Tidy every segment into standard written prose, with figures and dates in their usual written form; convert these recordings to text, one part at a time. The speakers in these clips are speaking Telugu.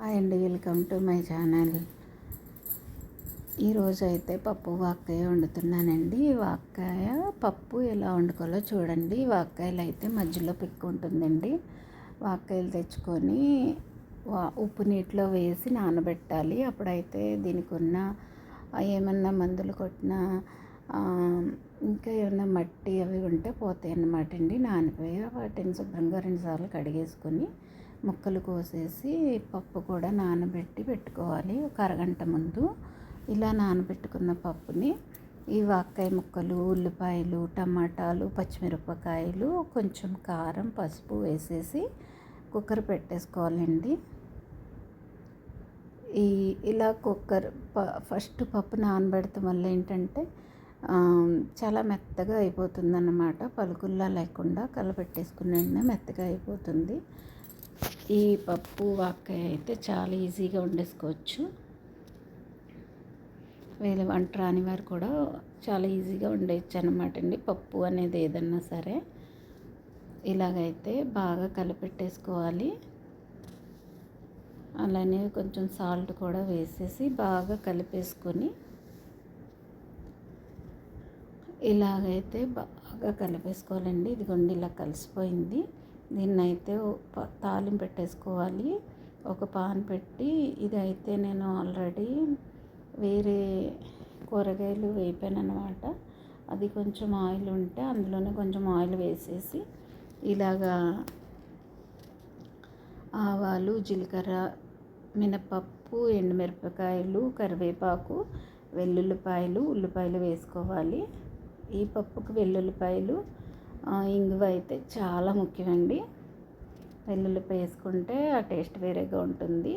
హాయ్ అండి, వెల్కమ్ టు మై ఛానల్. ఈరోజు అయితే పప్పు వాక్కాయ వండుతున్నానండి. వాక్కాయ పప్పు ఎలా వండుకోవాలో చూడండి. వాక్కాయలు అయితే మధ్యలో పిక్క ఉంటుందండి. వాక్కాయలు తెచ్చుకొని ఉప్పు నీటిలో వేసి నానబెట్టాలి. అప్పుడైతే దీనికి ఉన్న ఏమన్నా మందులు కొట్టినా ఇంకా ఏమన్నా మట్టి అవి ఉంటే పోతాయి అన్నమాట అండి. నానిపోయి వాటిని శుభ్రంగా 2 సార్లు కడిగేసుకొని ముక్కలు కోసేసి పప్పు కూడా నానబెట్టి పెట్టుకోవాలి ఒక అరగంట ముందు. ఇలా నానబెట్టుకున్న పప్పుని ఈ వాక్కాయ ముక్కలు, ఉల్లిపాయలు, టమాటాలు, పచ్చిమిరపకాయలు, కొంచెం కారం, పసుపు వేసేసి కుక్కర్ పెట్టేసుకోవాలండి. ఇలా ఫస్ట్ పప్పు నానబెడతాం వల్ల ఏంటంటే చాలా మెత్తగా అయిపోతుంది అన్నమాట. పలుకుల్లా లేకుండా కలపెట్టేసుకున్న వెంటనే మెత్తగా అయిపోతుంది. ఈ పప్పు వాక్కాయ అయితే చాలా ఈజీగా వండేసుకోవచ్చు. వేరే వంట రాని వారు కూడా చాలా ఈజీగా వండేయచ్చు అన్నమాట అండి. పప్పు అనేది ఏదన్నా సరే ఇలాగైతే బాగా కలిపెట్టేసుకోవాలి. అలానే కొంచెం సాల్ట్ కూడా వేసేసి బాగా కలిపేసుకొని ఇలాగైతే బాగా కలిపేసుకోవాలండి. ఇదిగోండి ఇలా కలిసిపోయింది. దీన్నైతే తాలింపు పెట్టేసుకోవాలి. ఒక పాన్ పెట్టి ఇదైతే నేను ఆల్రెడీ వేరే కూరగాయలు వేపాను అన్నమాట. అది కొంచెం ఆయిల్ ఉంటే అందులోనే కొంచెం ఆయిల్ వేసేసి ఇలాగా ఆవాలు, జీలకర్ర, మినపప్పు, ఎండుమిరపకాయలు, కరివేపాకు, వెల్లుల్లిపాయలు, ఉల్లిపాయలు వేసుకోవాలి. ఈ పప్పుకు వెల్లుల్లిపాయలు, ఇంగువ అయితే చాలా ముఖ్యమండి. వెల్లుల్లిపాయ వేసుకుంటే ఆ టేస్ట్ వేరేగా ఉంటుంది.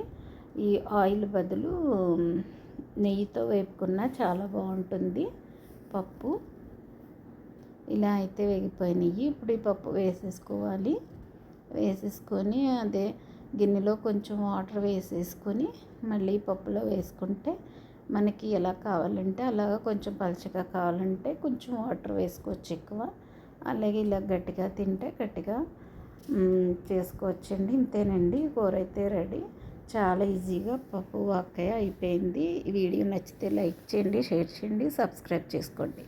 ఈ ఆయిల్ బదులు నెయ్యితో వేపుకున్నా చాలా బాగుంటుంది పప్పు. ఇలా అయితే వేగిపోయినాయి. ఇప్పుడు ఈ పప్పు వేసేసుకోవాలి. వేసేసుకొని అదే గిన్నెలో కొంచెం వాటర్ వేసేసుకొని మళ్ళీ పప్పులో వేసుకుంటే మనకి ఎలా కావాలంటే అలాగా, కొంచెం పలచగా కావాలంటే కొంచెం వాటర్ వేసుకోవచ్చు ఎక్కువ. అలాగే ఇలా గట్టిగా తింటే గట్టిగా చేసుకోవచ్చండి. ఇంతేనండి, కూర అయితే రెడీ. చాలా ఈజీగా పప్పు వాక్కాయ అయిపోయింది. ఈ వీడియో నచ్చితే లైక్ చేయండి, షేర్ చేయండి, సబ్స్క్రైబ్ చేసుకోండి.